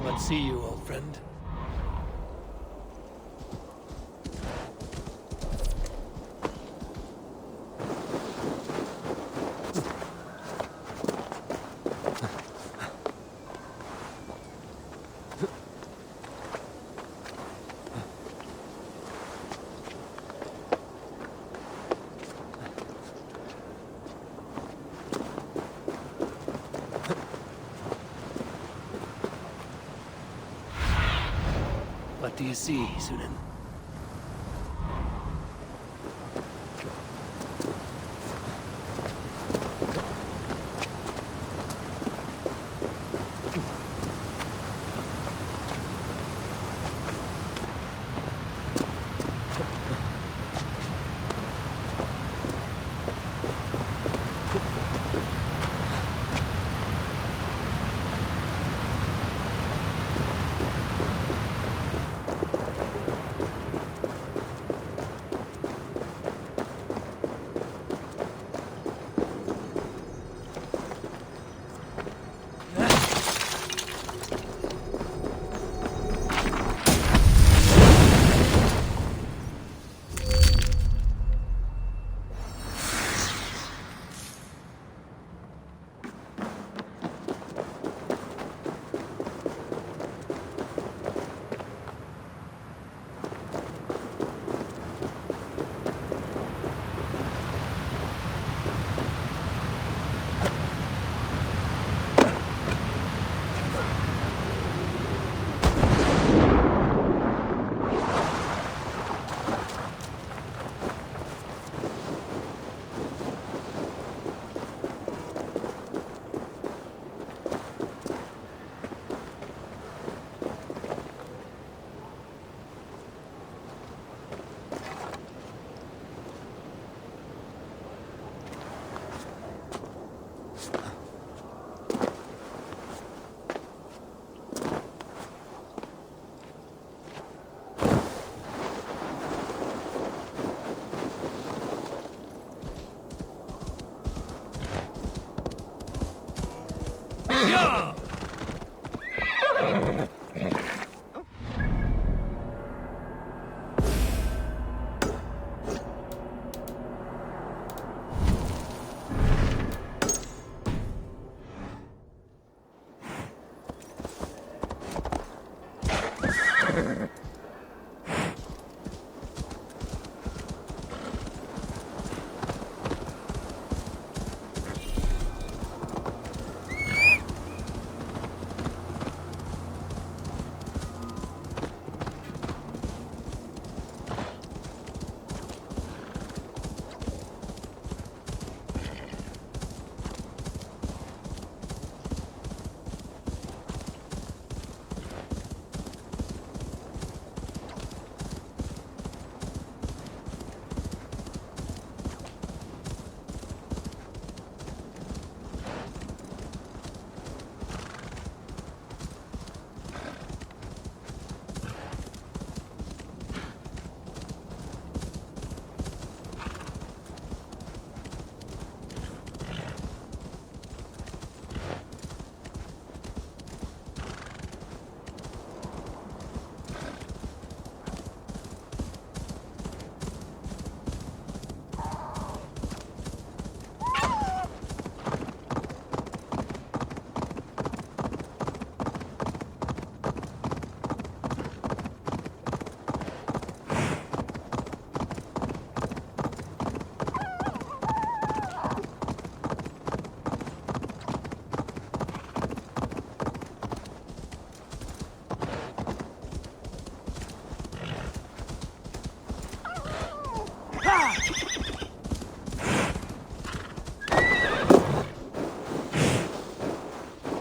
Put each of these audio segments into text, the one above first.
Let's see you, old friend. What do you see, Sunan?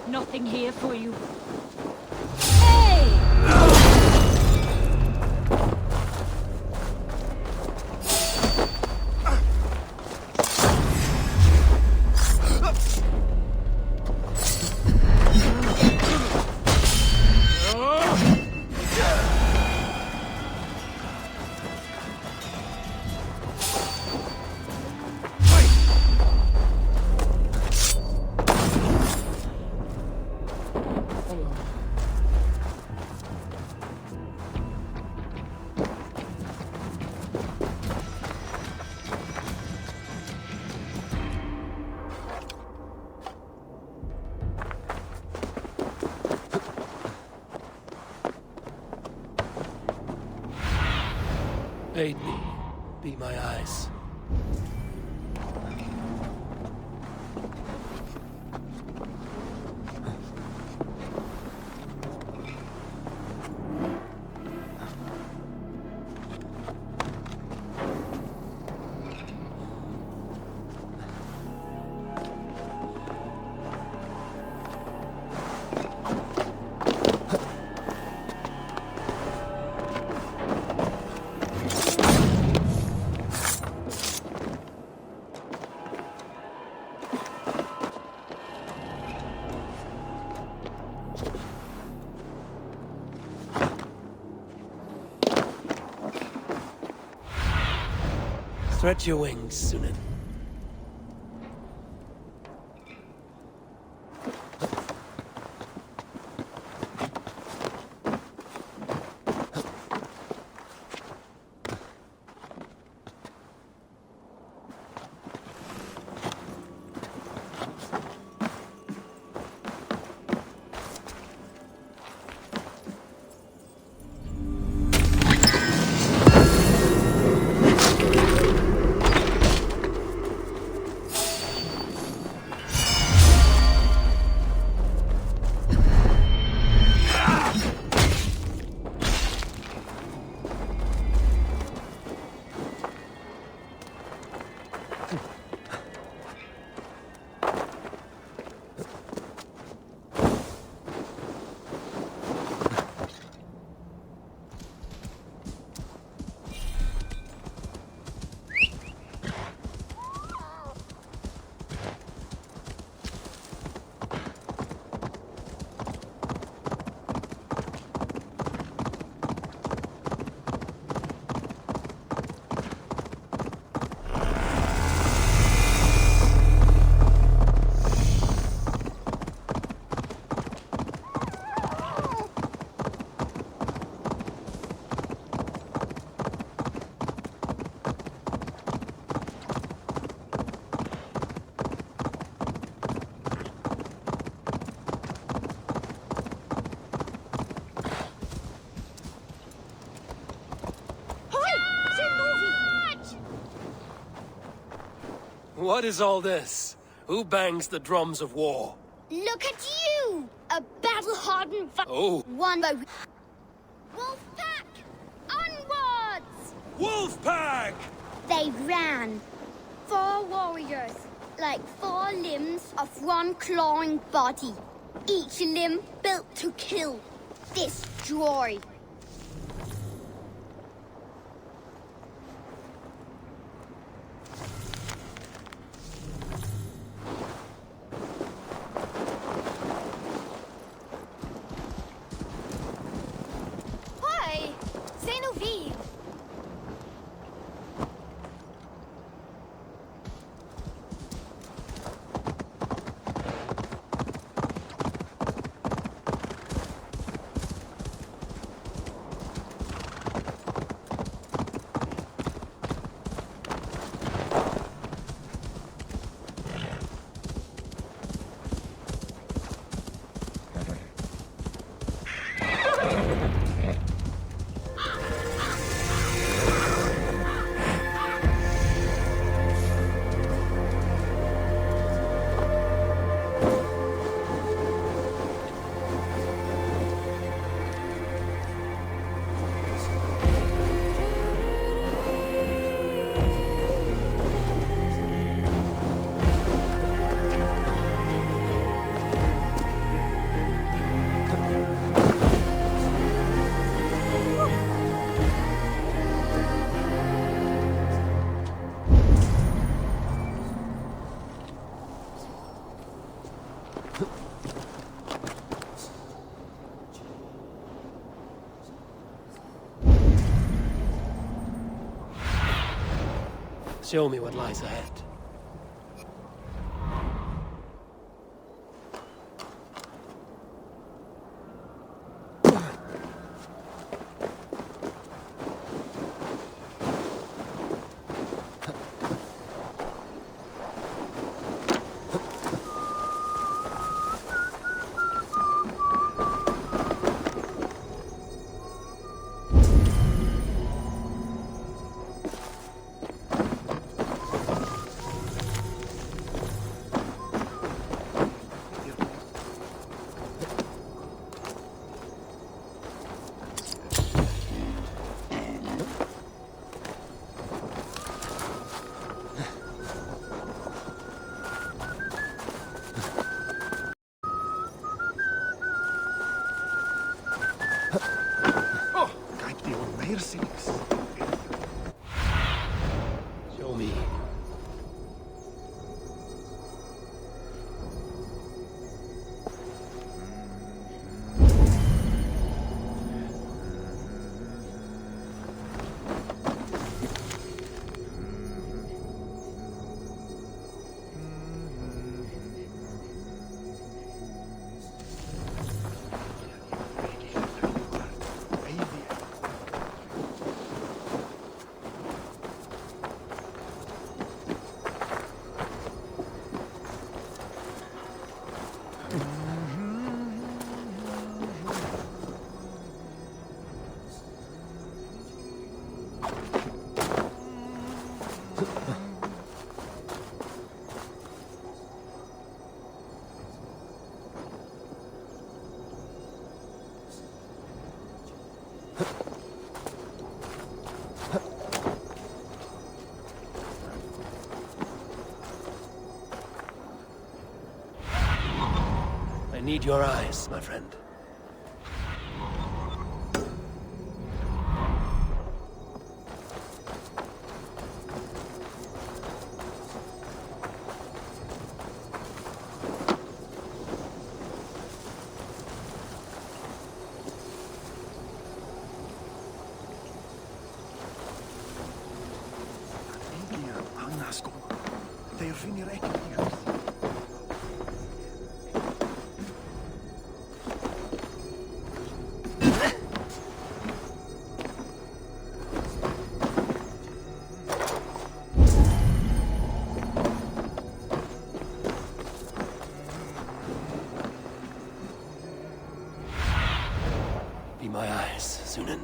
Nothing here for you. Hey! Aid me. Be my eyes. Stretch your wings, Sunan. What is all this? Who bangs the drums of war? Look at you! A battle-hardened Oh. one by wolf pack! Onwards! Wolf pack! They ran. 4 warriors, like 4 limbs of one clawing body. Each limb built to kill, destroy. Show me what lies ahead. I need your eyes, my friend. Be my eyes, Sunan.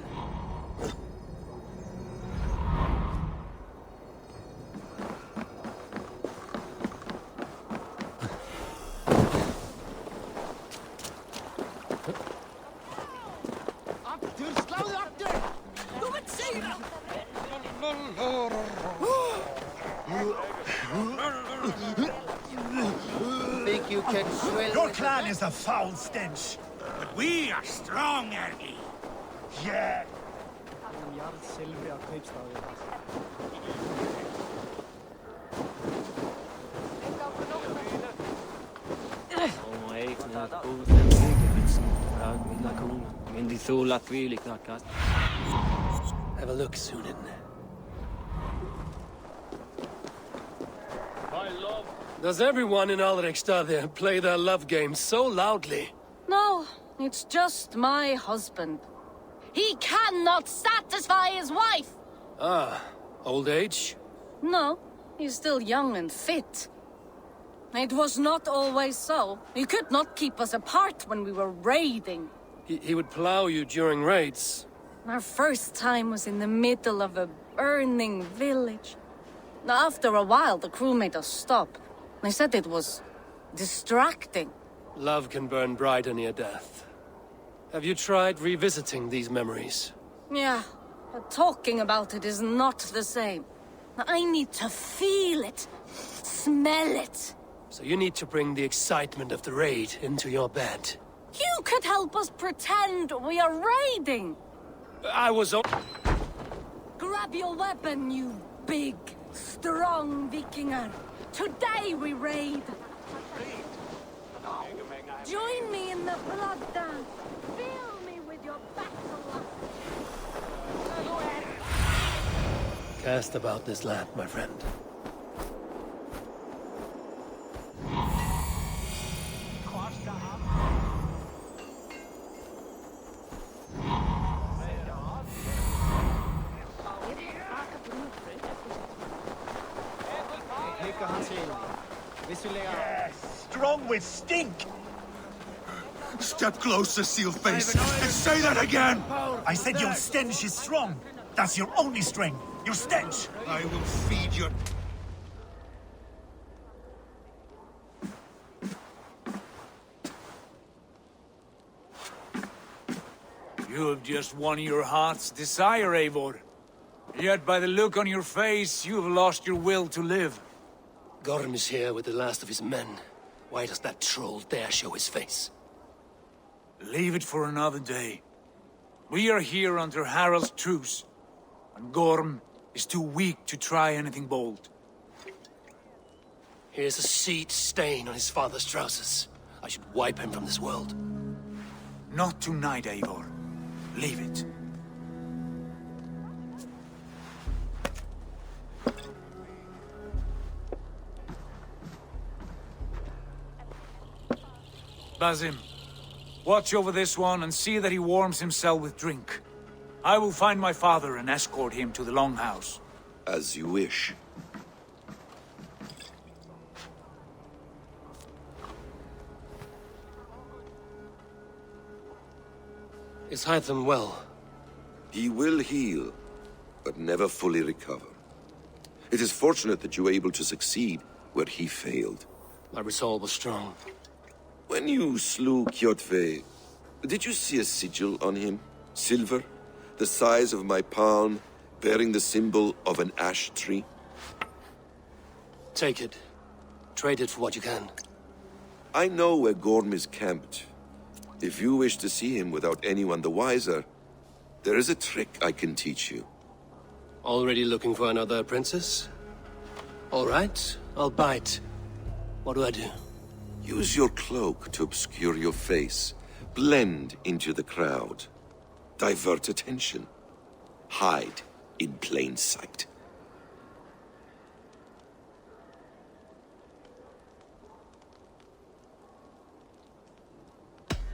Think you can swell Your with clan is a foul stench. But we are strong, Ergi. Yeah. Have a look, Sunan. Does everyone in Alrekstad play their love game so loudly? No, it's just my husband. He cannot satisfy his wife! Ah, old age? No, he's still young and fit. It was not always so. He could not keep us apart when we were raiding. He would plow you during raids. Our first time was in the middle of a burning village. After a while, the crew made us stop. They said it was distracting. Love can burn brighter near death. Have you tried revisiting these memories? Yeah, but talking about it is not the same. I need to feel it, smell it. So you need to bring the excitement of the raid into your bed. You could help us pretend we are raiding. I was Grab your weapon, you big, strong Vikinger. Today we raid. Join me in the blood dance. Fill me with your battle lust. Cast about this land, my friend. Yes, strong with stink. Step closer, seal face, and say that again. I said your stench is strong. That's your only strength. Your stench. I will feed your... You have just won your heart's desire, Eivor. Yet by the look on your face, you have lost your will to live. Gorm is here with the last of his men. Why does that troll dare show his face? Leave it for another day. We are here under Harald's truce, and Gorm is too weak to try anything bold. Here's a seed stain on his father's trousers. I should wipe him from this world. Not tonight, Eivor. Leave it. Basim, watch over this one and see that he warms himself with drink. I will find my father and escort him to the Longhouse. As you wish. Is Hytham well? He will heal, but never fully recover. It is fortunate that you were able to succeed where he failed. My resolve was strong. When you slew Kjotve, did you see a sigil on him? Silver, the size of my palm, bearing the symbol of an ash tree? Take it. Trade it for what you can. I know where Gorm is camped. If you wish to see him without anyone the wiser, there is a trick I can teach you. Already looking for another princess? All right, I'll bite. What do I do? Use your cloak to obscure your face. Blend into the crowd. Divert attention. Hide in plain sight.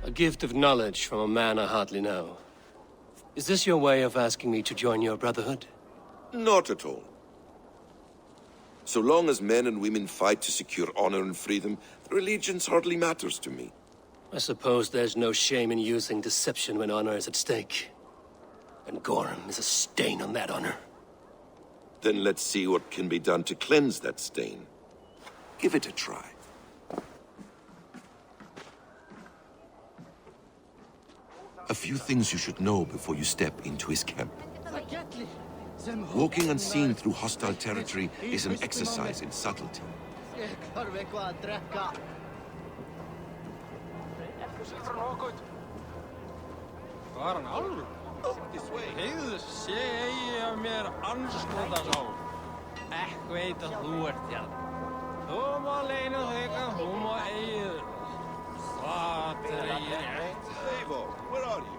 A gift of knowledge from a man I hardly know. Is this your way of asking me to join your brotherhood? Not at all. So long as men and women fight to secure honor and freedom, their allegiance hardly matters to me. I suppose there's no shame in using deception when honor is at stake. And Gorm is a stain on that honor. Then let's see what can be done to cleanse that stain. Give it a try. A few things you should know before you step into his camp. Walking unseen through hostile territory is an exercise in subtlety. Heyrðu, sé eigi af mér anskotas á. Ekk veit að þú ert hérna. Þú má leina þig að þú má eigið. Það er ég rétt. Eivor, where are you?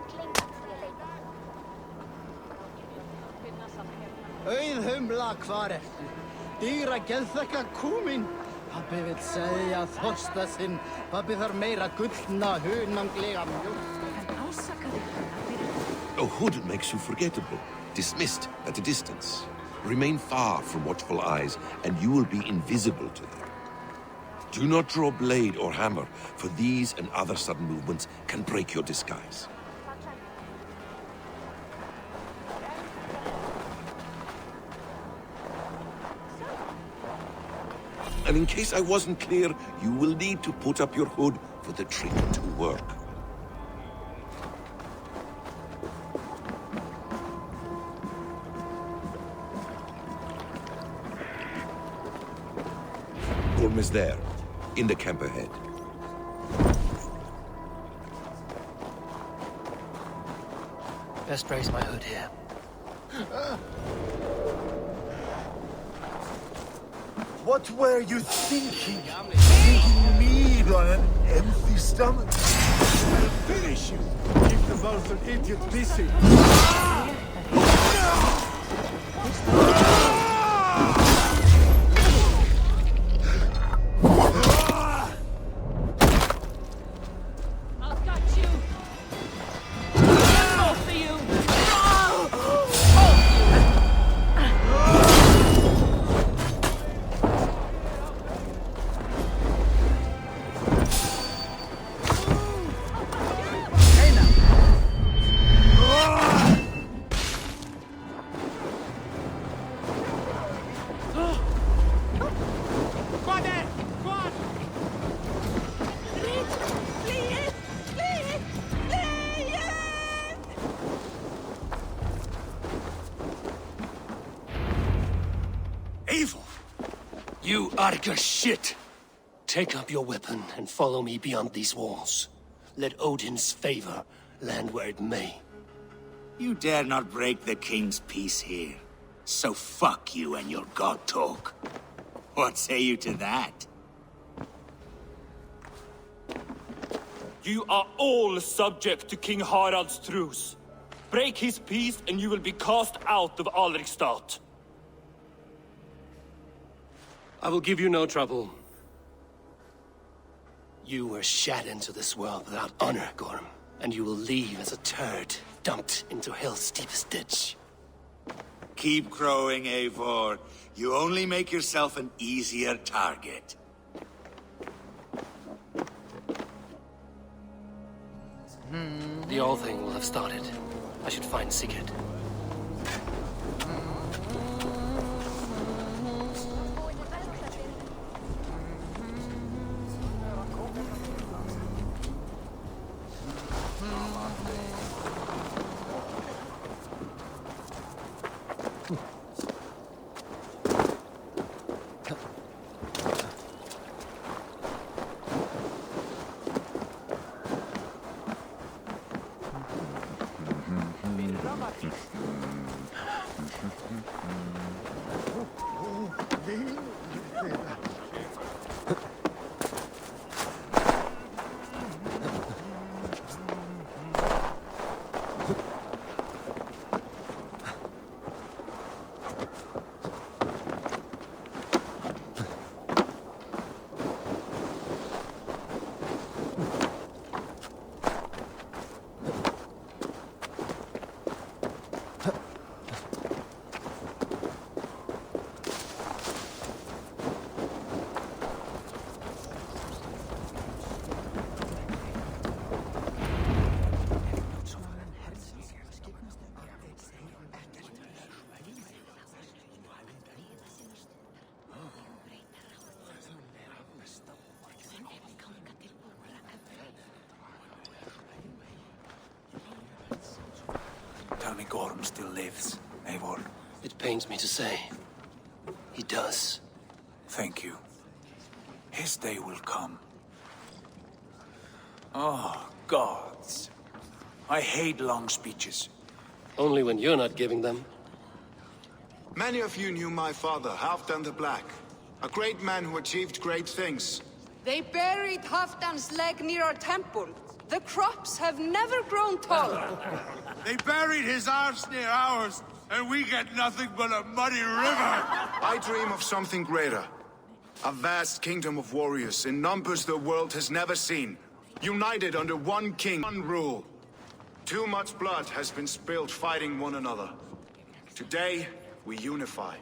Auðhumla, hvar ertu? Dýra geðþekka kúmin. Pabbi vill segja þorsta sinn. Pabbi þarf meira gullna, hunanglega mjólk. A hood makes you forgettable, dismissed at a distance. Remain far from watchful eyes, and you will be invisible to them. Do not draw blade or hammer, for these and other sudden movements can break your disguise. And in case I wasn't clear, you will need to put up your hood for the trick to work. Gorm is there, in the camp ahead. Best raise my hood here. What were you thinking? Taking mead on an empty stomach? I'll finish you! Keep them both an idiot busy. Eivor! You Arga shit! Take up your weapon and follow me beyond these walls. Let Odin's favor land where it may. You dare not break the king's peace here. So fuck you and your god talk. What say you to that? You are all subject to King Harald's truce. Break his peace and you will be cast out of Alrikstad. I will give you no trouble. You were shat into this world without honor, Gorm, and you will leave as a turd dumped into hell's deepest ditch. Keep crowing, Eivor. You only make yourself an easier target. The All Thing will have started. I should find Sigurd. Gorm still lives, Eivor. It pains me to say. He does. Thank you. His day will come. Oh, gods. I hate long speeches. Only when you're not giving them. Many of you knew my father, Halfdan the Black. A great man who achieved great things. They buried Halfdan's leg near our temple. The crops have never grown taller. They buried his arse near ours, and we get nothing but a muddy river. I dream of something greater. A vast kingdom of warriors in numbers the world has never seen. United under one king, one rule. Too much blood has been spilled fighting one another. Today, we unify.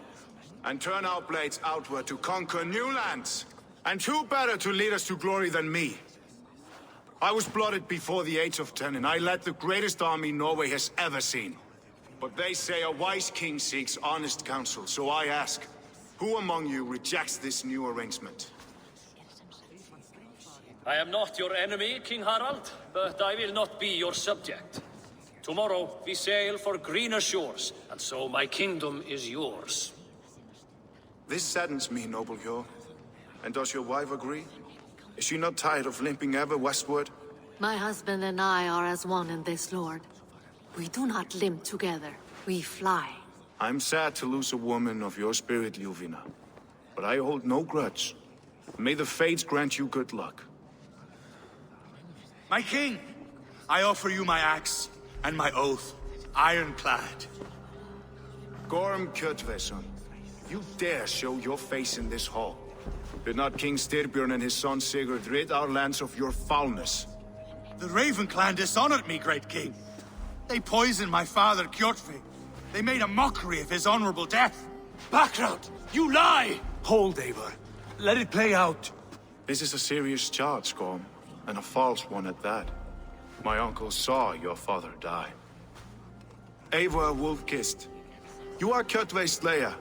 And turn our blades outward to conquer new lands. And who better to lead us to glory than me? I was blooded before the age of 10, and I led the greatest army Norway has ever seen. But they say a wise king seeks honest counsel, so I ask, who among you rejects this new arrangement? I am not your enemy, King Harald, but I will not be your subject. Tomorrow we sail for greener shores, and so my kingdom is yours. This saddens me, noble Hjor. And does your wife agree? Is she not tired of limping ever westward? My husband and I are as one in this, Lord. We do not limp together. We fly. I'm sad to lose a woman of your spirit, Ljuvina. But I hold no grudge. May the fates grant you good luck. My king, I offer you my axe and my oath, ironclad. Gorm Kjotveson, you dare show your face in this hall. Did not King Styrbjörn and his son Sigurd rid our lands of your foulness? The Raven clan dishonored me, great king. They poisoned my father, Kjotve. They made a mockery of his honorable death. Background! You lie! Hold, Eivor. Let it play out. This is a serious charge, Gorm, and a false one at that. My uncle saw your father die. Eivor Wolf-Kissed, you are Kjotve's slayer.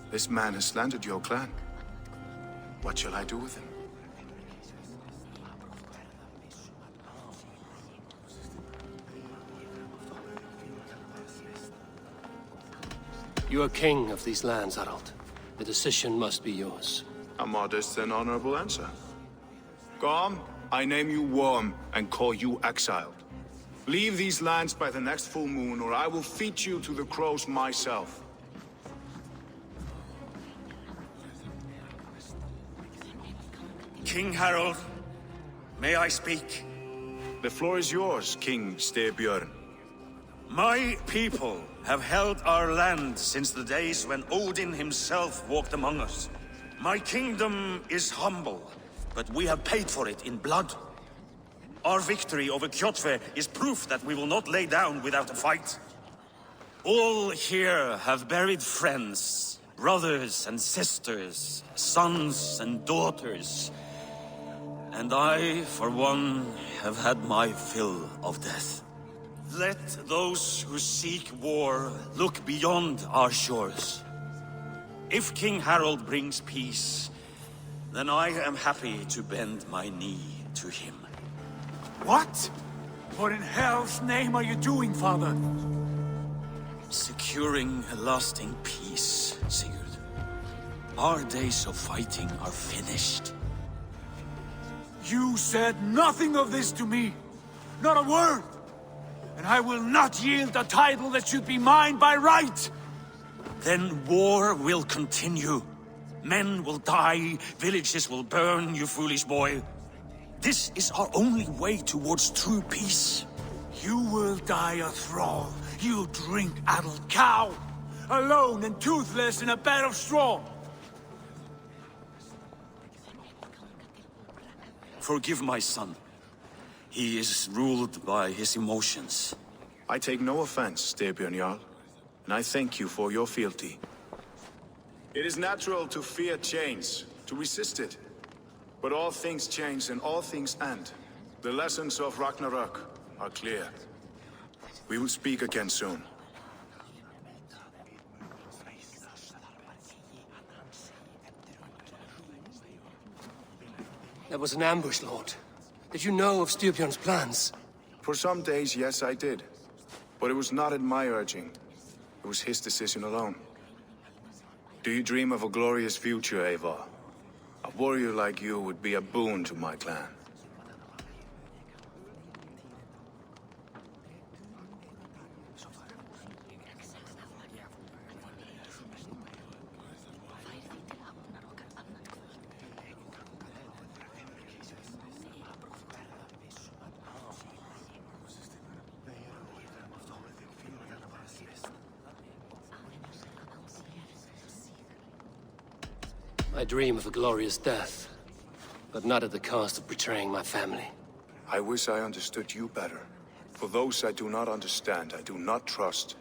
This man has slandered your clan. What shall I do with him? You are king of these lands, Harald. The decision must be yours. A modest and honorable answer. Gorm, I name you Worm and call you exiled. Leave these lands by the next full moon, or I will feed you to the crows myself. King Harald, may I speak? The floor is yours, King Styrbjörn. My people have held our land since the days when Odin himself walked among us. My kingdom is humble, but we have paid for it in blood. Our victory over Kjotve is proof that we will not lay down without a fight. All here have buried friends, brothers and sisters, sons and daughters. And I, for one, have had my fill of death. Let those who seek war look beyond our shores. If King Harald brings peace, then I am happy to bend my knee to him. What? What in hell's name are you doing, father? Securing a lasting peace, Sigurd. Our days of fighting are finished. You said nothing of this to me. Not a word. And I will not yield a title that should be mine by right. Then war will continue. Men will die, villages will burn, you foolish boy. This is our only way towards true peace. You will die a thrall. You drink-addled cow. Alone and toothless in a bed of straw. Forgive my son. He is ruled by his emotions. I take no offense, Styrbjörn Jarl, and I thank you for your fealty. It is natural to fear change, to resist it. But all things change and all things end. The lessons of Ragnarök are clear. We will speak again soon. That was an ambush, Lord. Did you know of Styrbjörn's plans? For some days, yes, I did. But it was not at my urging. It was his decision alone. Do you dream of a glorious future, Eivor? A warrior like you would be a boon to my clan. I dream of a glorious death, but not at the cost of betraying my family. I wish I understood you better. For those I do not understand, I do not trust,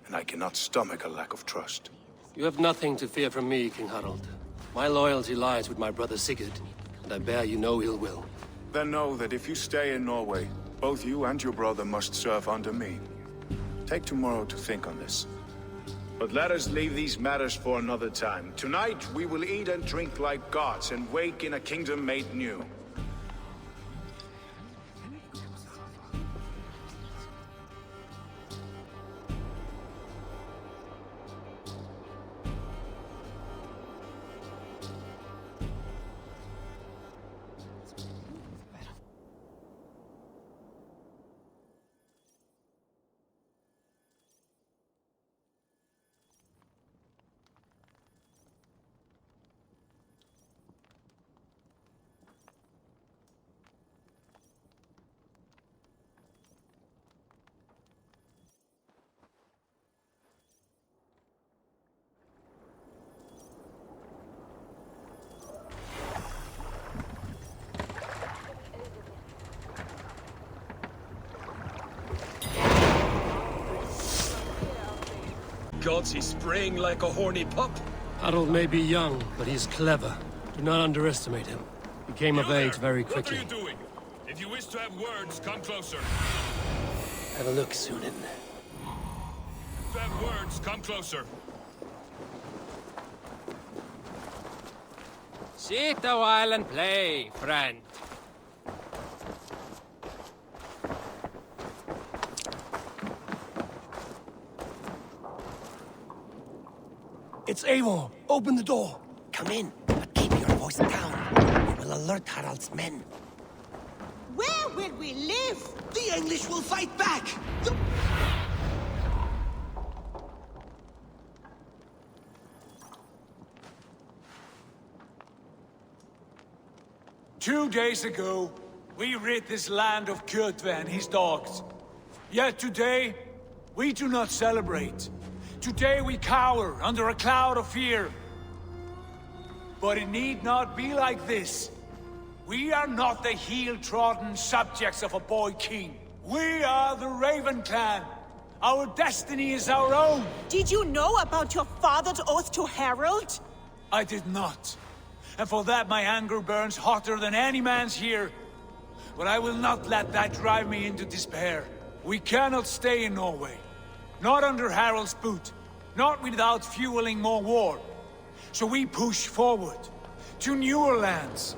and I cannot stomach a lack of trust. You have nothing to fear from me, King Harald. My loyalty lies with my brother Sigurd, and I bear you no ill will. Then know that if you stay in Norway, both you and your brother must serve under me. Take tomorrow to think on this. But let us leave these matters for another time. Tonight, we will eat and drink like gods and wake in a kingdom made new. Gods, he's spraying like a horny pup. Harald may be young, but he's clever. Do not underestimate him. He came of age very quickly. What are you doing? If you wish to have words, come closer. Have a look, Sunan. To have words, come closer. Sit a while and play, friend. It's Eivor! Open the door! Come in, but keep your voice down. We will alert Harald's men. Where will we live? The English will fight back! 2 days ago, we rid this land of Kjotve and his dogs. Yet today, we do not celebrate. Today we cower under a cloud of fear. But it need not be like this. We are not the heel-trodden subjects of a boy king. We are the Raven clan. Our destiny is our own. Did you know about your father's oath to Harald? I did not. And for that my anger burns hotter than any man's here. But I will not let that drive me into despair. We cannot stay in Norway. Not under Harald's boot. Not without fueling more war. So we push forward. To newer lands.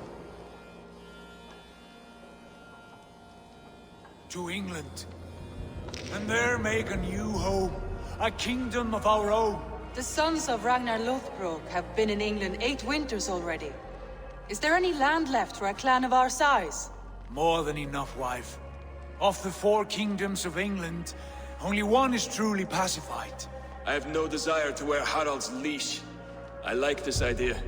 To England. And there make a new home. A kingdom of our own. The sons of Ragnar Lothbrok have been in England 8 winters already. Is there any land left for a clan of our size? More than enough, wife. Of the 4 kingdoms of England, only one is truly pacified. I have no desire to wear Harald's leash. I like this idea.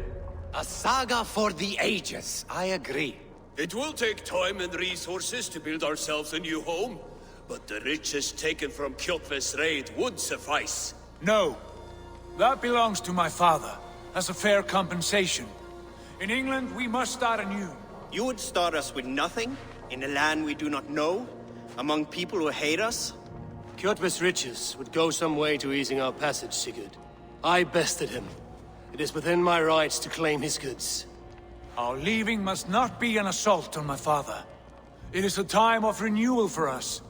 A saga for the ages, I agree. It will take time and resources to build ourselves a new home, but the riches taken from Kjotve's raid would suffice. No. That belongs to my father, as a fair compensation. In England, we must start anew. You would start us with nothing? In a land we do not know? Among people who hate us? Kjotve's riches would go some way to easing our passage, Sigurd. I bested him. It is within my rights to claim his goods. Our leaving must not be an assault on my father. It is a time of renewal for us.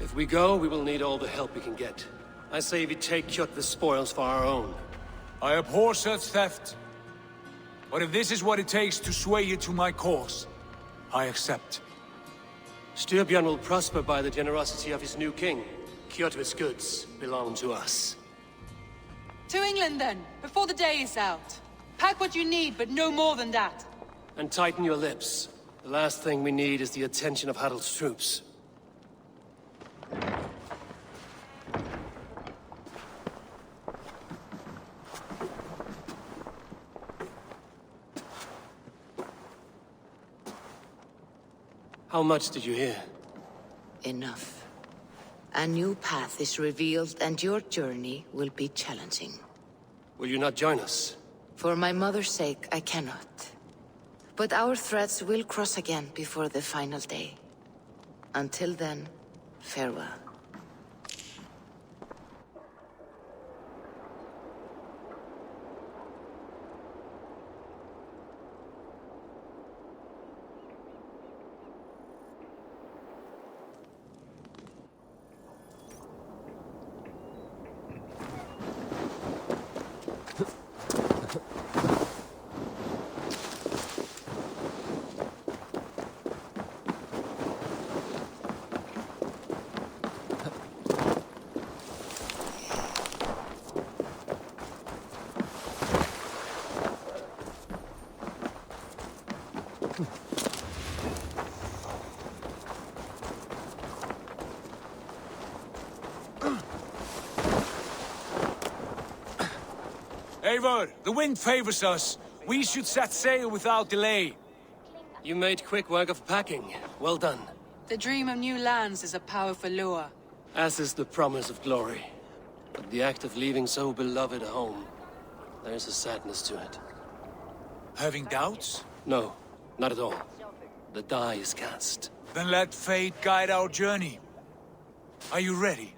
If we go, we will need all the help we can get. I say we take Kjotve's spoils for our own. I abhor such theft. But if this is what it takes to sway you to my cause, I accept. Styrbjörn will prosper by the generosity of his new king. Kjotve's goods belong to us. To England, then, before the day is out. Pack what you need, but no more than that. And tighten your lips. The last thing we need is the attention of Harald's troops. How much did you hear? Enough. A new path is revealed, and your journey will be challenging. Will you not join us? For my mother's sake, I cannot. But our threads will cross again before the final day. Until then, farewell. Eivor, the wind favors us. We should set sail without delay. You made quick work of packing. Well done. The dream of new lands is a powerful lure. As is the promise of glory. But the act of leaving so beloved a home, there's a sadness to it. Having doubts? No, not at all. The die is cast. Then let fate guide our journey. Are you ready?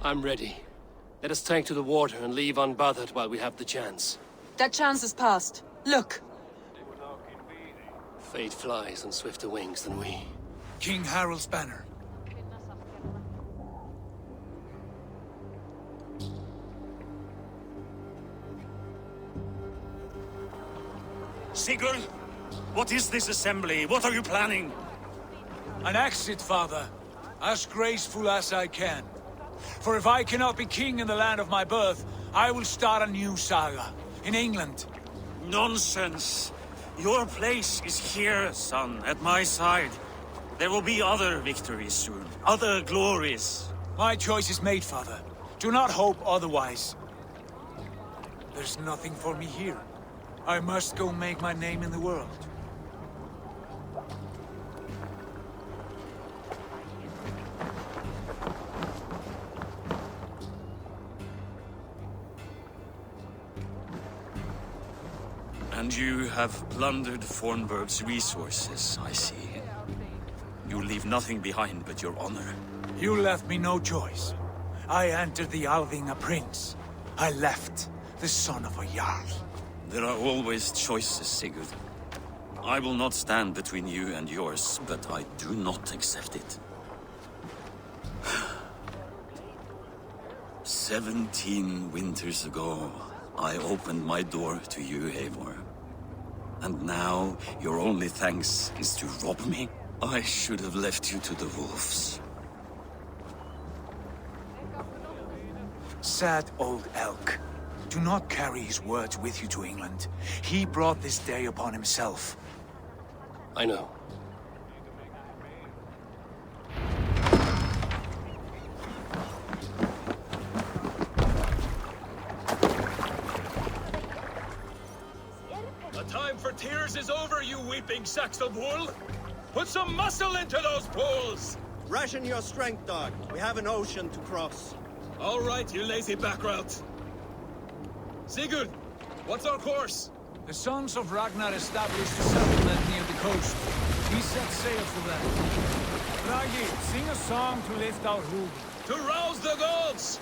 I'm ready. Let us take to the water and leave unbothered while we have the chance. That chance is past. Look! Fate flies on swifter wings than we. King Harald's banner. Sigurd! What is this assembly? What are you planning? An exit, father. As graceful as I can. For if I cannot be king in the land of my birth, I will start a new saga. In England. Nonsense! Your place is here, son, at my side. There will be other victories soon. Other glories. My choice is made, father. Do not hope otherwise. There's nothing for me here. I must go make my name in the world. And you have plundered Fornburg's resources, I see. You leave nothing behind but your honor. You left me no choice. I entered the Alving a prince. I left the son of a Jarl. There are always choices, Sigurd. I will not stand between you and yours, but I do not accept it. 17 winters ago, I opened my door to you, Eivor. And now, your only thanks is to rob me? I should have left you to the wolves. Sad old elk. Do not carry his words with you to England. He brought this day upon himself. I know. The time for tears is over, you weeping sacks of wool! Put some muscle into those pools! Ration your strength, dog. We have an ocean to cross. All right, you lazy backrout. Sigurd, what's our course? The sons of Ragnar established a settlement near the coast. We set sail for them. Bragi, sing a song to lift our hood. To rouse the gods!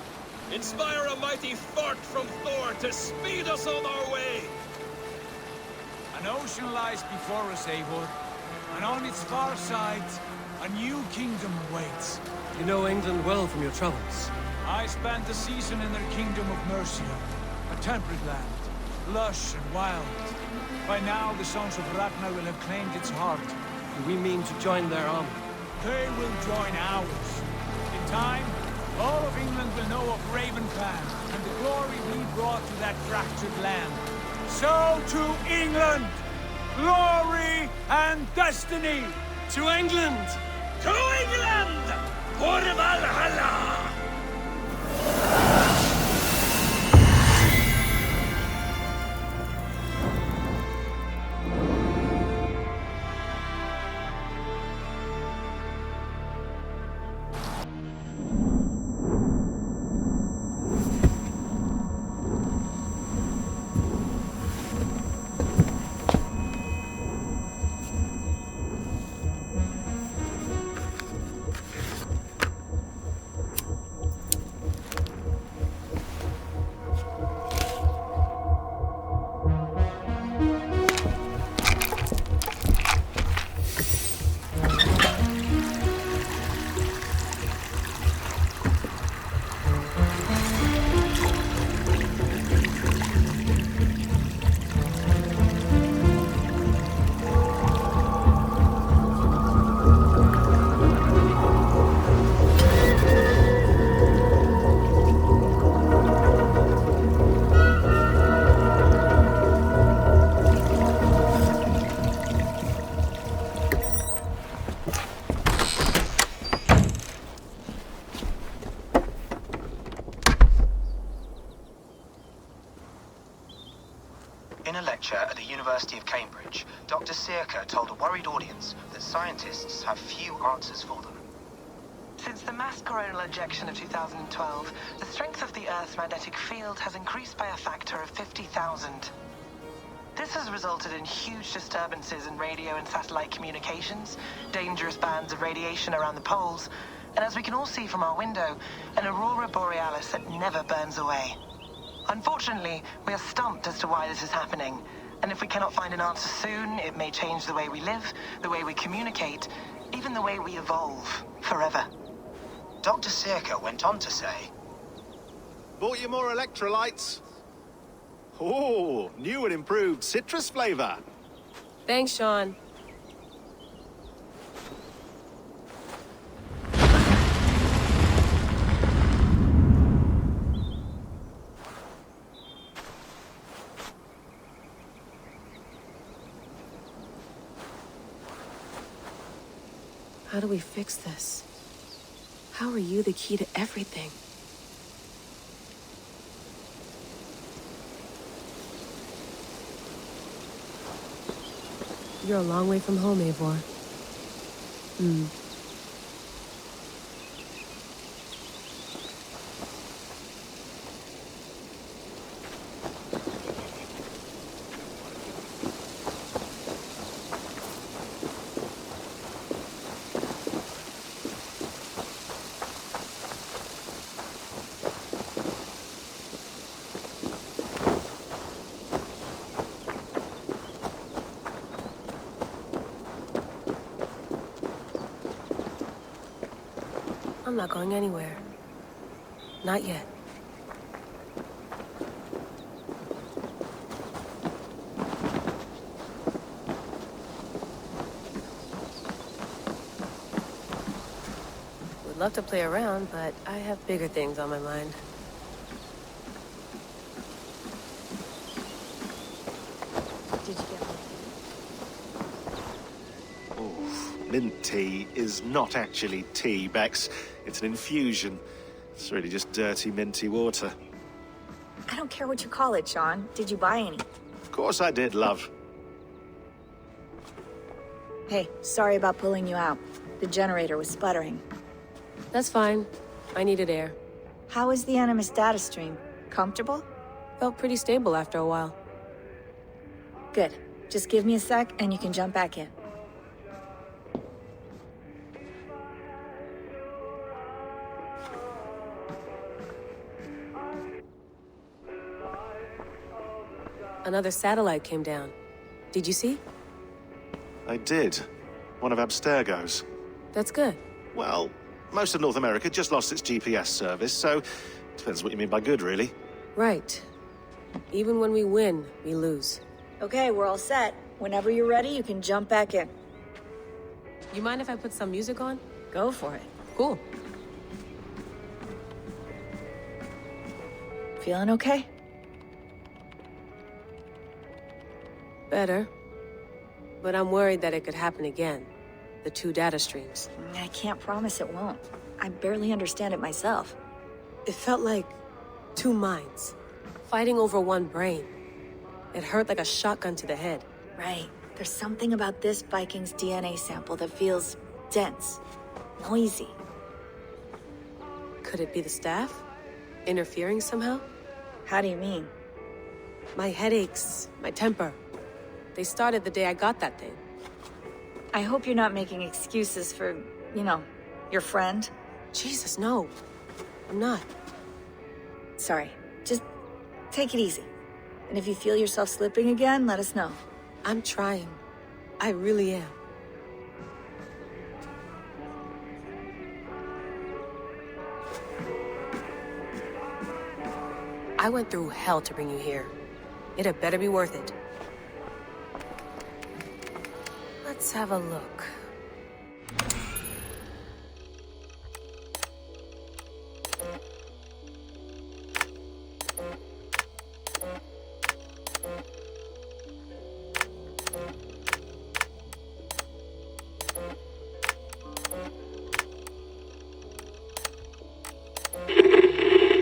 Inspire a mighty fart from Thor to speed us on our way! An ocean lies before us, Eivor. And on its far side, a new kingdom awaits. You know England well from your travels. I spent a season in their kingdom of Mercia, a temperate land. lush and wild. By now, the sons of Ragnar will have claimed its heart. Do we mean to join their army? They will join ours. In time, all of England will know of Raven Clan and the glory we brought to that fractured land. So to England! Glory and destiny! To England! To England! For Valhalla! In a lecture at the University of Cambridge, Dr. Circa told a worried audience that scientists have few answers for them. Since the mass coronal ejection of 2012, the strength of the Earth's magnetic field has increased by a factor of 50,000. This has resulted in huge disturbances in radio and satellite communications, dangerous bands of radiation around the poles, and as we can all see from our window, an aurora borealis that never burns away. Unfortunately, we are stumped as to why this is happening, and if we cannot find an answer soon, it may change the way we live, the way we communicate, even the way we evolve, forever. Dr. Circa went on to say, Bought you more electrolytes? Oh, new and improved citrus flavor. Thanks, Sean. How do we fix this? How are you the key to everything? You're a long way from home, Eivor. I'm not going anywhere. Not yet. Would love to play around, but I have bigger things on my mind. Did you get one? Mint tea is not actually tea, Bex. It's an infusion. It's really just dirty, minty water. I don't care what you call it, Sean. Did you buy any? Of course I did, love. Hey, sorry about pulling you out. The generator was sputtering. That's fine. I needed air. How is the Animus data stream? Comfortable? Felt pretty stable after a while. Good. Just give me a sec and you can jump back in. Another satellite came down. Did you see? I did. One of Abstergo's. That's good. Well, most of North America just lost its GPS service, so depends what you mean by good, really. Right. Even when we win, we lose. Okay, we're all set. Whenever you're ready, you can jump back in. You mind if I put some music on? Go for it. Cool. Feeling okay? Better. But I'm worried that it could happen again. The 2 data streams. I can't promise it won't. I barely understand it myself. It felt like 2 minds, fighting over 1 brain. It hurt like a shotgun to the head. Right. There's something about this Viking's DNA sample that feels dense, noisy. Could it be the staff? Interfering somehow? How do you mean? My headaches, my temper. They started the day I got that thing. I hope you're not making excuses for, you know, your friend. Jesus, no. I'm not. Sorry. Just take it easy. And if you feel yourself slipping again, let us know. I'm trying. I really am. I went through hell to bring you here. It had better be worth it. Let's have a look.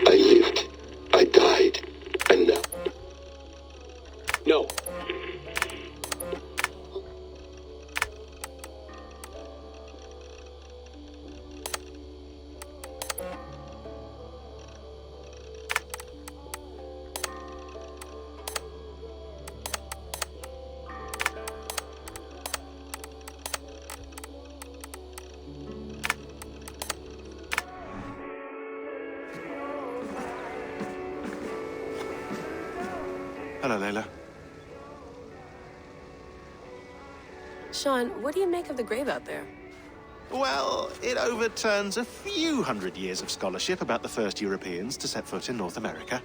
I lived. I died. And now. No. Hello, Layla. Sean, what do you make of the grave out there? Well, it overturns a few hundred years of scholarship about the first Europeans to set foot in North America.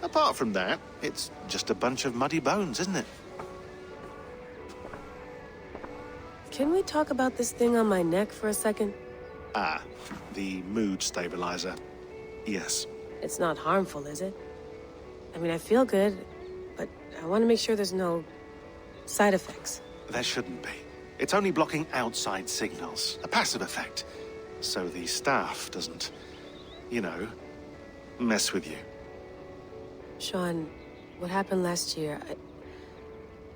Apart from that, it's just a bunch of muddy bones, isn't it? Can we talk about this thing on my neck for a second? Ah, the mood stabilizer. Yes. It's not harmful, is it? I mean, I feel good, but I want to make sure there's no side effects. There shouldn't be. It's only blocking outside signals, a passive effect. So the staff doesn't, you know, mess with you. Sean, what happened last year,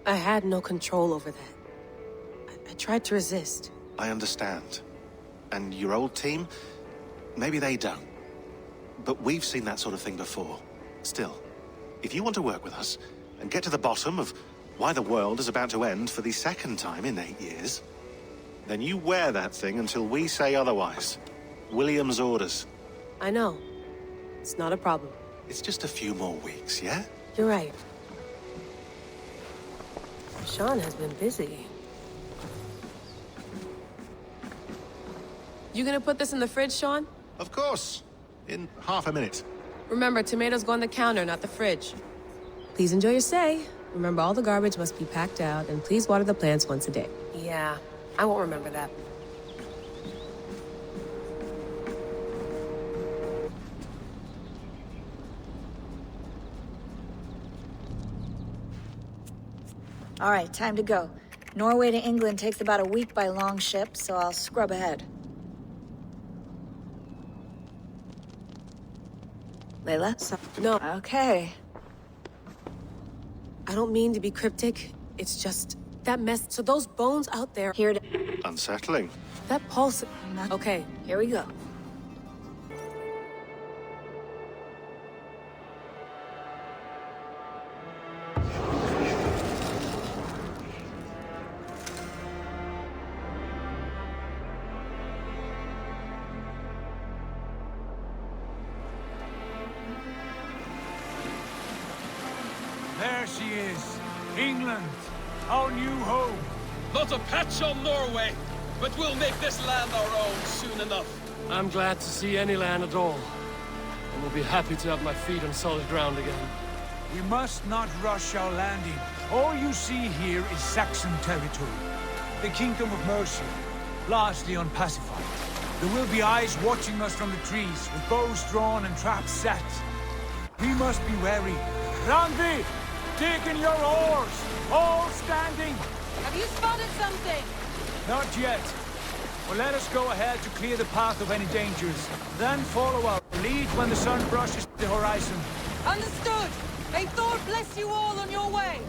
I had no control over that. I tried to resist. I understand. And your old team, maybe they don't. But we've seen that sort of thing before. Still, if you want to work with us and get to the bottom of why the world is about to end for the 2nd time in 8 years, then you wear that thing until we say otherwise. William's orders. I know. It's not a problem. It's just a few more weeks, yeah? You're right. Sean has been busy. You gonna put this in the fridge, Sean? Of course. In half a minute. Remember, tomatoes go on the counter, not the fridge. Please enjoy your stay. Remember, all the garbage must be packed out, and please water the plants once a day. Yeah, I won't remember that. All right, time to go. Norway to England takes about a week by long ship, so I'll scrub ahead. Layla? No. Okay. I don't mean to be cryptic. It's just that mess. So those bones out there. Here to. Unsettling. That pulse. Okay. Here we go. There she is. England. Our new home. Not a patch on Norway, but we'll make this land our own soon enough. I'm glad to see any land at all. And be happy to have my feet on solid ground again. We must not rush our landing. All you see here is Saxon territory. The Kingdom of Mercia, largely unpacified. There will be eyes watching us from the trees, with bows drawn and traps set. We must be wary. Randi! Dig in your oars! All standing! Have you spotted something? Not yet. Well, let us go ahead to clear the path of any dangers. Then follow our lead when the sun brushes the horizon. Understood! May Thor bless you all on your way!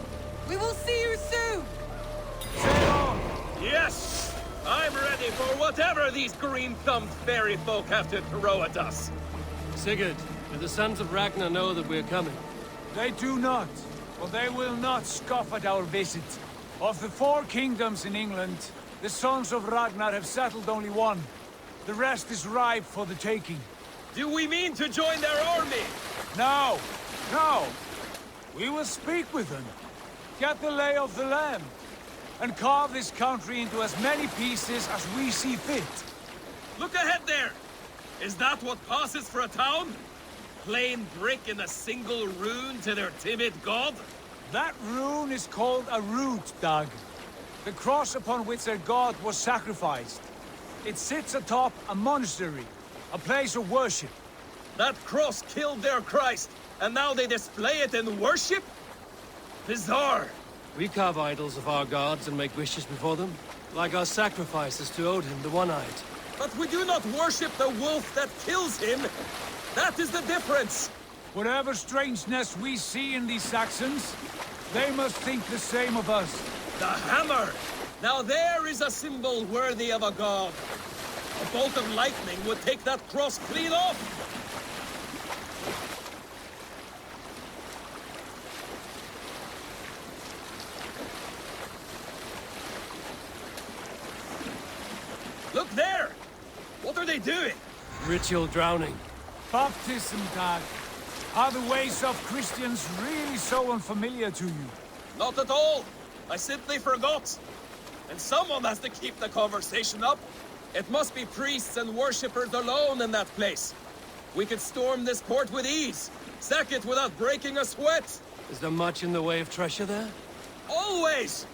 We will see you soon! Sail on! Yes! I'm ready for whatever these green-thumbed fairy folk have to throw at us. Sigurd, do the sons of Ragnar know that we're coming? They do not. Well, they will not scoff at our visit. Of the 4 kingdoms in England, the sons of Ragnar have settled only one. The rest is ripe for the taking. Do we mean to join their army? No! No! We will speak with them, get the lay of the land, and carve this country into as many pieces as we see fit. Look ahead there! Is that what passes for a town? Plain brick in a single rune to their timid god? That rune is called a root, Dag. The cross upon which their god was sacrificed. It sits atop a monastery, a place of worship. That cross killed their Christ, and now they display it in worship? Bizarre. We carve idols of our gods and make wishes before them, like our sacrifices to Odin, the One-Eyed. But we do not worship the wolf that kills him. That is the difference. Whatever strangeness we see in these Saxons, they must think the same of us. The hammer! Now there is a symbol worthy of a god. A bolt of lightning would take that cross clean off. Look there! What are they doing? Ritual drowning. Baptism, Dag. Are the ways of Christians really so unfamiliar to you? Not at all. I simply forgot. And someone has to keep the conversation up. It must be priests and worshippers alone in that place. We could storm this port with ease. Sack it without breaking a sweat. Is there much in the way of treasure there? Always!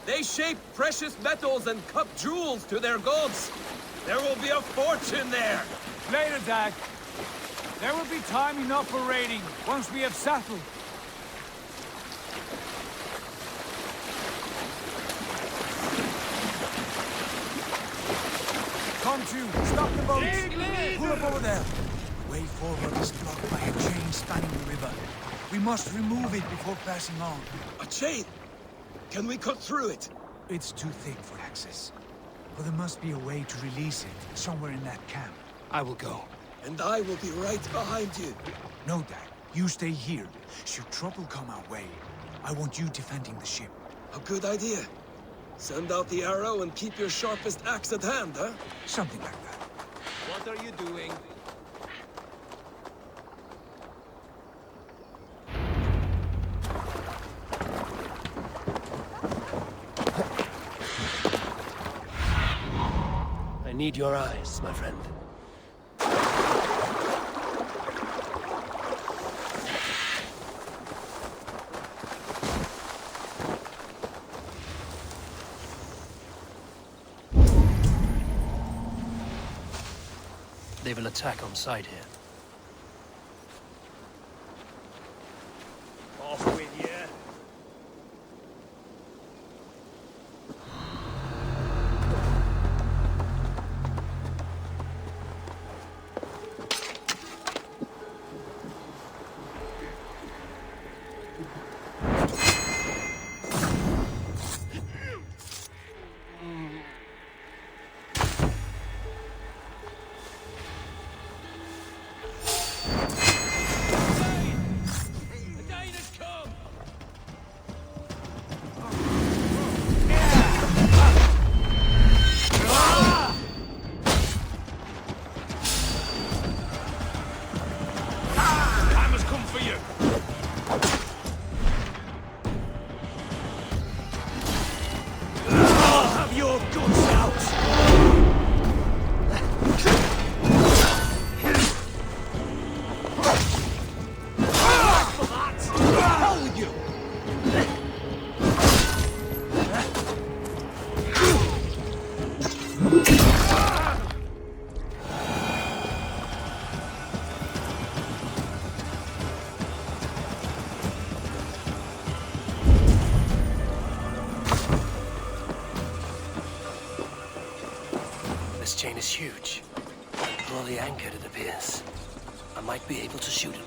They shape precious metals and cut jewels to their gods. There will be a fortune there. Later, Dag. There will be time enough for raiding, once we have settled. Come to, stop the boats! Pull up over there. The way forward is blocked by a chain spanning the river. We must remove it before passing on. A chain? Can we cut through it? It's too thick for access. But there must be a way to release it, somewhere in that camp. I will go. And I will be right behind you. No, Dad. You stay here. Should trouble come our way, I want you defending the ship. A good idea. Send out the arrow and keep your sharpest axe at hand, huh? Something like that. What are you doing? I need your eyes, my friend. They will attack on sight here. Off with you. huge. Poorly anchored, it appears. I might be able to shoot it.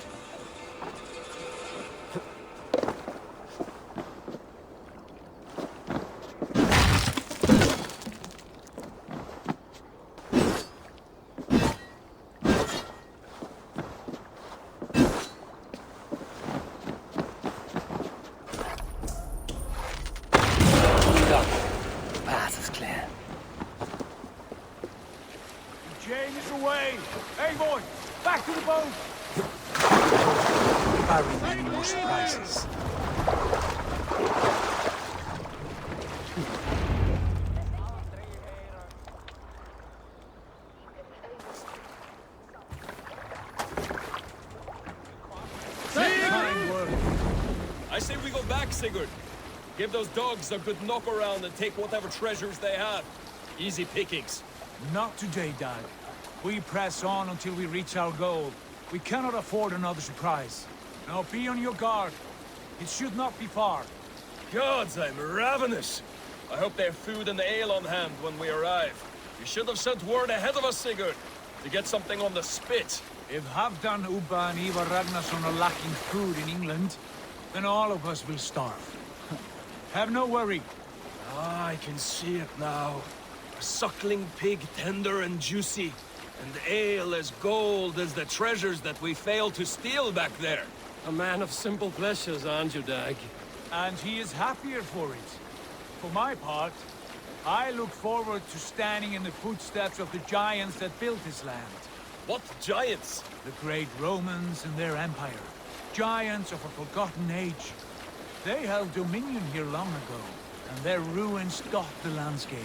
Eivor! Back to the boat! Barring any more surprises. Kind work. I say we go back, Sigurd. Give those dogs a good knock around and take whatever treasures they have. Easy pickings. Not today, Dad. We press on until we reach our goal. We cannot afford another surprise. Now be on your guard. It should not be far. Gods, I'm ravenous. I hope they have food and ale on hand when we arrive. You should have sent word ahead of us, Sigurd, to get something on the spit. If Halfdan, Ubba and Ivar Ragnarsson are lacking food in England, then all of us will starve. Have no worry. Ah, I can see it now. A suckling pig, tender and juicy. And ale as gold as the treasures that we failed to steal back there. A man of simple pleasures, aren't you, Dag? And he is happier for it. For my part, I look forward to standing in the footsteps of the giants that built this land. What giants? The great Romans and their empire. Giants of a forgotten age. They held dominion here long ago, and their ruins dot the landscape.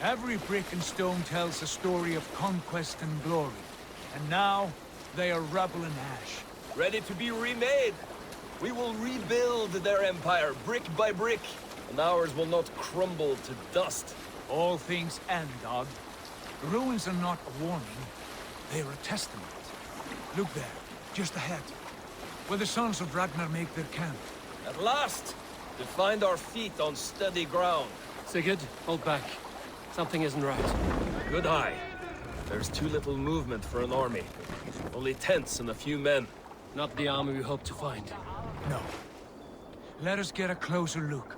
Every brick and stone tells a story of conquest and glory. And now, they are rubble and ash. Ready to be remade. We will rebuild their empire, brick by brick. And ours will not crumble to dust. All things end, Dog. The ruins are not a warning. They are a testament. Look there, just ahead. Where the sons of Ragnar make their camp. At last! To find our feet on steady ground. Sigurd, hold back. Something isn't right. Good eye. There's too little movement for an army. Only tents and a few men. Not the army we hope to find. No. Let us get a closer look.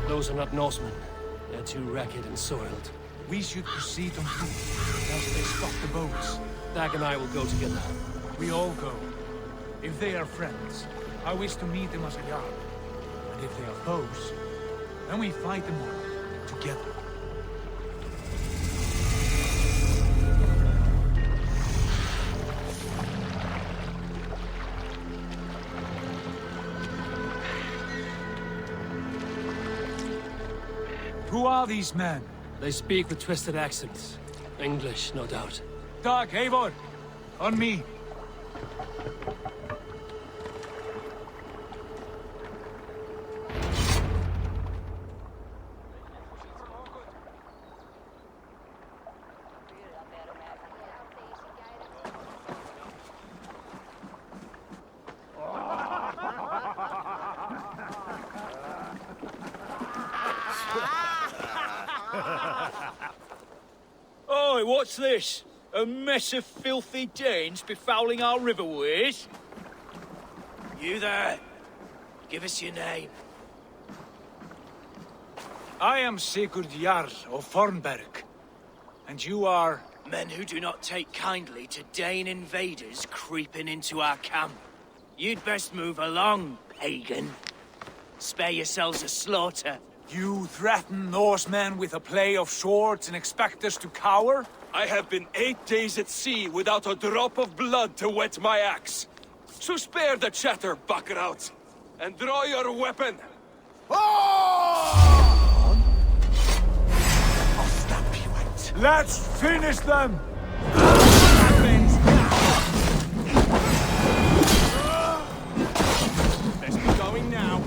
Those are not Norsemen. They're too ragged and soiled. We should proceed on foot, else they stop the boats. Dag and I will go together. We all go. If they are friends, I wish to meet them as a yard. And if they are foes, then we fight them all, together. Who are these men? They speak with twisted accents. English, no doubt. Dag, Eivor! On me! Oi, what's this? A mess of filthy Danes befouling our riverways? You there? Give us your name. I am Sigurd Jarl of Fornberg. And you are? Men who do not take kindly to Dane invaders creeping into our camp. You'd best move along, pagan. Spare yourselves a slaughter. You threaten Norsemen with a play of swords and expect us to cower? I have been 8 days at sea without a drop of blood to wet my axe. So spare the chatter, Buckerout, and draw your weapon. Let's finish them! Let's be going now.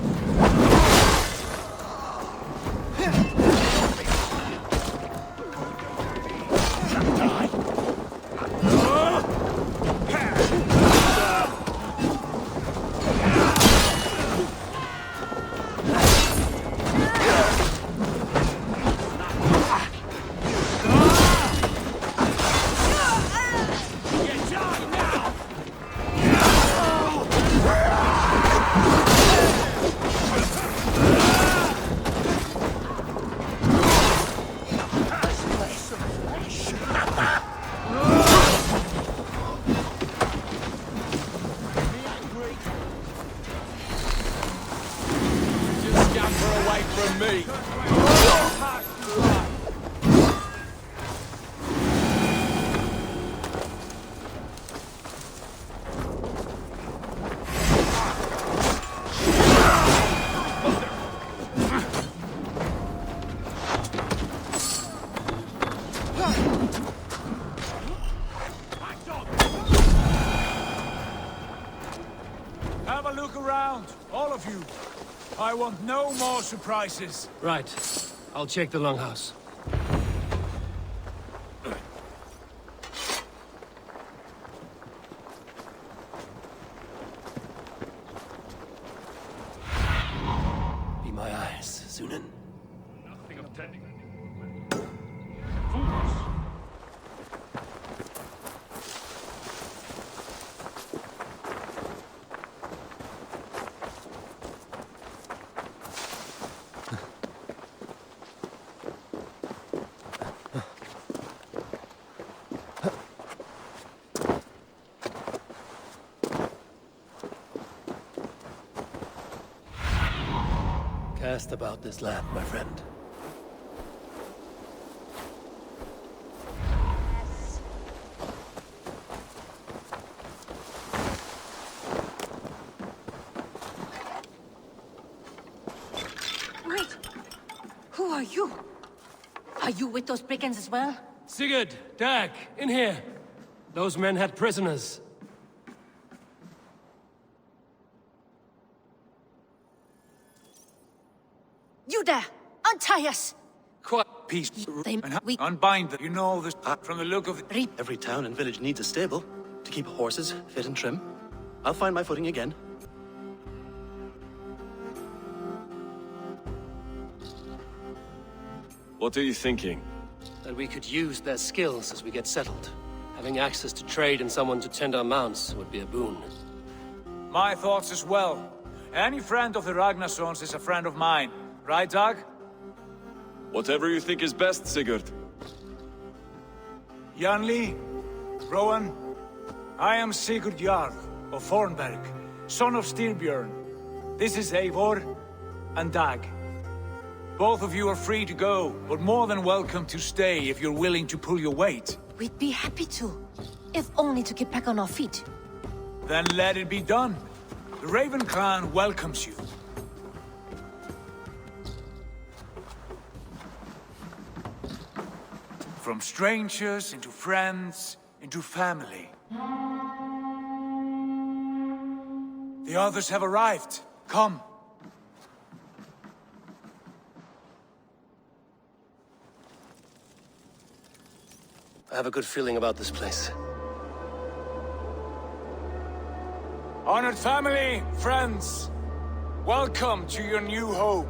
from me! Have a look around, all of you. I want no more surprises. Right. I'll check the longhouse. Be my eyes, Zunin. Nothing of tending. Cast about this land, my friend. Wait! Who are you? Are you with those brigands as well? Sigurd, Dag, in here. Those men had prisoners. You there! Untie us! Quiet, peace. Unbind them. You know this from the look of the... Every town and village needs a stable to keep horses fit and trim. I'll find my footing again. What are you thinking? That we could use their skills as we get settled. Having access to trade and someone to tend our mounts would be a boon. My thoughts as well. Any friend of the Ragnarsons is a friend of mine. Right, Dag? Whatever you think is best, Sigurd. Janli, Rowan, I am Sigurd Jarl of Fornberg, son of Styrbjörn. This is Eivor and Dag. Both of you are free to go, but more than welcome to stay if you're willing to pull your weight. We'd be happy to, if only to get back on our feet. Then let it be done. The Raven clan welcomes you. From strangers into friends, into family. The others have arrived. Come. I have a good feeling about this place. Honored family, friends, welcome to your new home.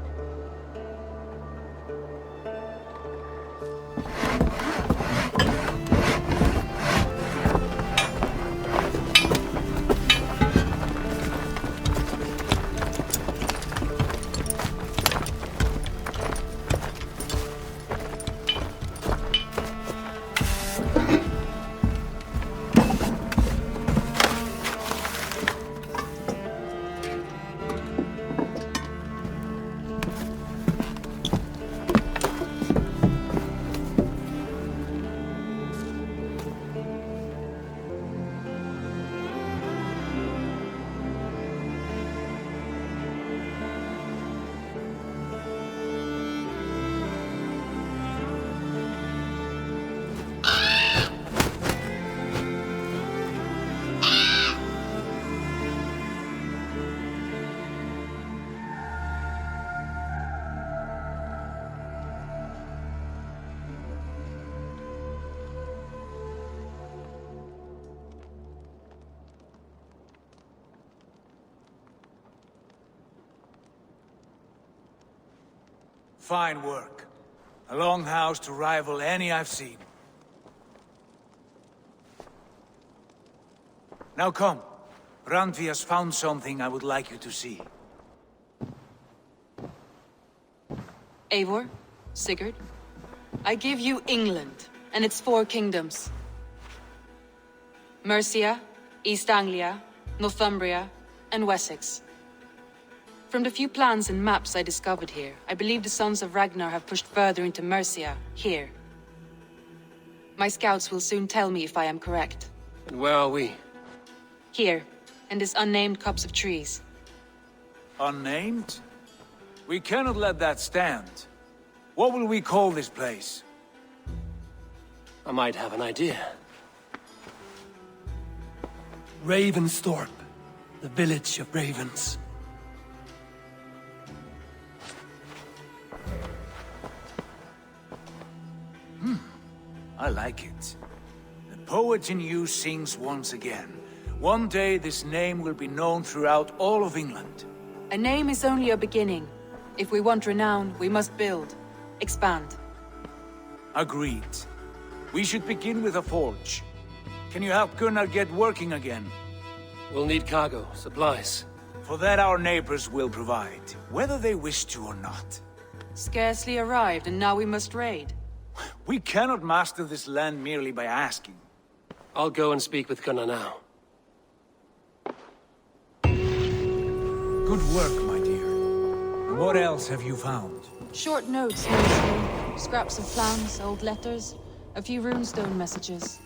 Fine work. A longhouse to rival any I've seen. Now come. Randvi has found something I would like you to see. Eivor, Sigurd, I give you England and its 4 kingdoms. Mercia, East Anglia, Northumbria, and Wessex. From the few plans and maps I discovered here, I believe the Sons of Ragnar have pushed further into Mercia, here. My scouts will soon tell me if I am correct. And where are we? Here, in this unnamed copse of trees. Unnamed? We cannot let that stand. What will we call this place? I might have an idea. Ravensthorpe, the village of ravens. I like it. The poet in you sings once again. One day this name will be known throughout all of England. A name is only a beginning. If we want renown, we must build. Expand. Agreed. We should begin with a forge. Can you help Gunnar get working again? We'll need cargo, supplies. For that our neighbors will provide, whether they wish to or not. Scarcely arrived, and now we must raid. We cannot master this land merely by asking. I'll go and speak with Gunnar now. Good work, my dear. And what else have you found? Short notes, mostly. Scraps of plans, old letters, a few runestone messages.